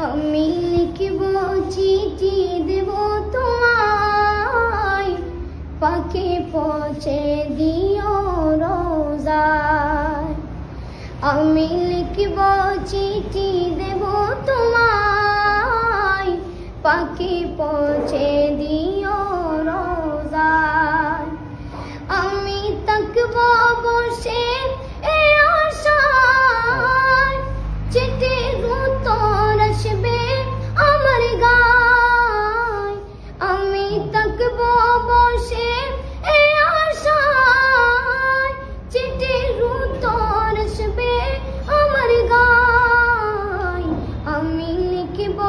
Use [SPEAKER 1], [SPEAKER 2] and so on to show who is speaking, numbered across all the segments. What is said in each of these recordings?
[SPEAKER 1] আমি লিখব চিঠি দেব তোমায়, পাখি পৌঁছে দিও রোজায়। আমি লিখব চিঠি দেব তোমায়, পাখি পৌঁছে দিও রোজায়। আমি থাকব বসে এই আশায়, চিঠির উত্তর আসবে আমার গায়। আমি থাকব বসে এই আশায়, চিঠির উত্তর আসবে আমার গায়। আমি লিখব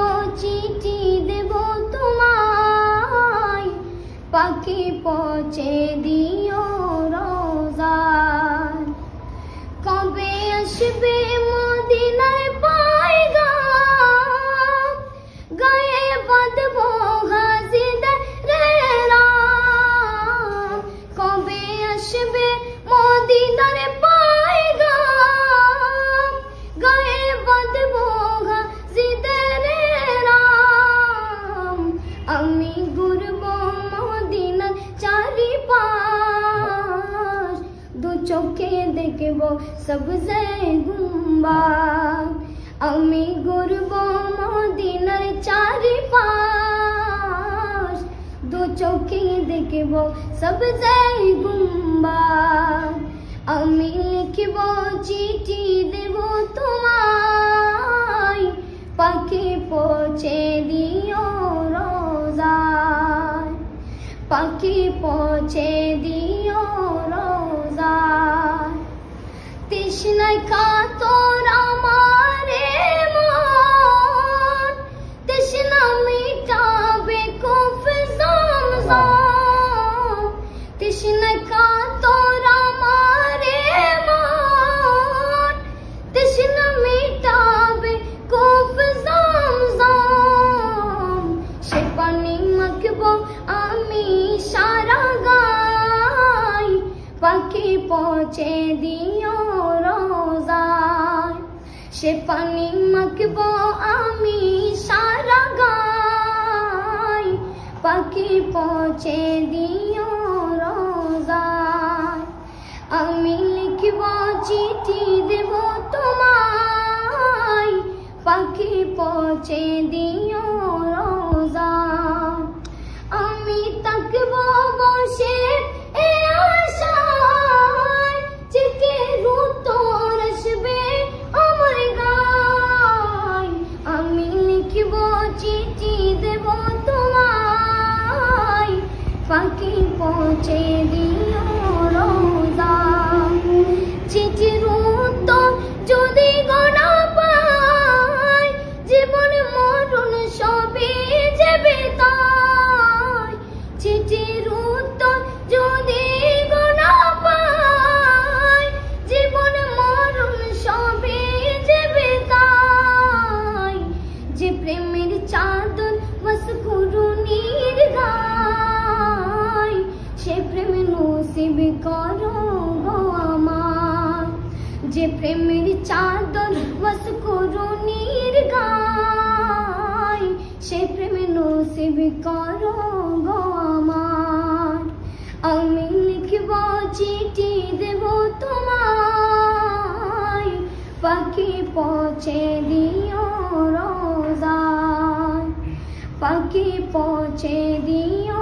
[SPEAKER 1] চিঠি দেব তোমায়, পাখি পৌঁছে দিও রোজায়। কবে আসবে মদিনার পয়গাম, গায়ে বাঁধব হাজিদের রাম। কবে আসবে মদিনার পয়গাম, গায়ে বাঁধব হাজিদের রাম। আমি ঘুরব মদিনার চারিপাশ, দু চোখে দেখব সবজে গুম্বাদ। আমি ঘুরব মদিনার চারিপাশ, দু চোখে দেখব সবজে গুম্বাদ। আমি লিখব চিঠি দেব তোমায়, পাখি পৌঁছে দিও রোজায়। পাখি পৌঁছে দিও রোজায়। তৃষ্ণায় কাতর আমার মন, তৃষ্ণা মিটাবে কূপ জমজম। তৃষ্ণায় কাতর আমার মন, তৃষ্ণা মিটাবে কূপ জমজম। সে পানি মাখব আমি সারা গায়, পাখি পৌঁছে দিও রোজায়। সে পানি মাখব আমি সারা গায়, পাখি পৌঁছে দিও রোজায়। আমি লিখব চিঠি দেব তোমায়, পাখি পৌঁছে দিও রোজায়। আমি থাকব বসে এই আশায়, চিঠির উত্তর আসবে আমার গায়। আমি লিখব চিঠি দেব তোমায়, পাখি পৌঁছে দিও রোজায়। চিঠির উত্তর যদি গোনা পাই, জীবন মরণ সবই যাবে তাই। চিঠির উত্তর যদি গোনা পাই, জীবন মরণ সবই যাবে তাই। যে প্রেমের চাদর বস করুণীর গায়, সে প্রেম নসিব করো গো আমার। যে প্রেমের চাদর বস করুণীর গায়, সে প্রেম নসিব করো গো আমার। আমি লিখব চিঠি দেব তোমায়, পাখি পৌঁছে দিও রোজায়। পাখি পৌঁছে দিও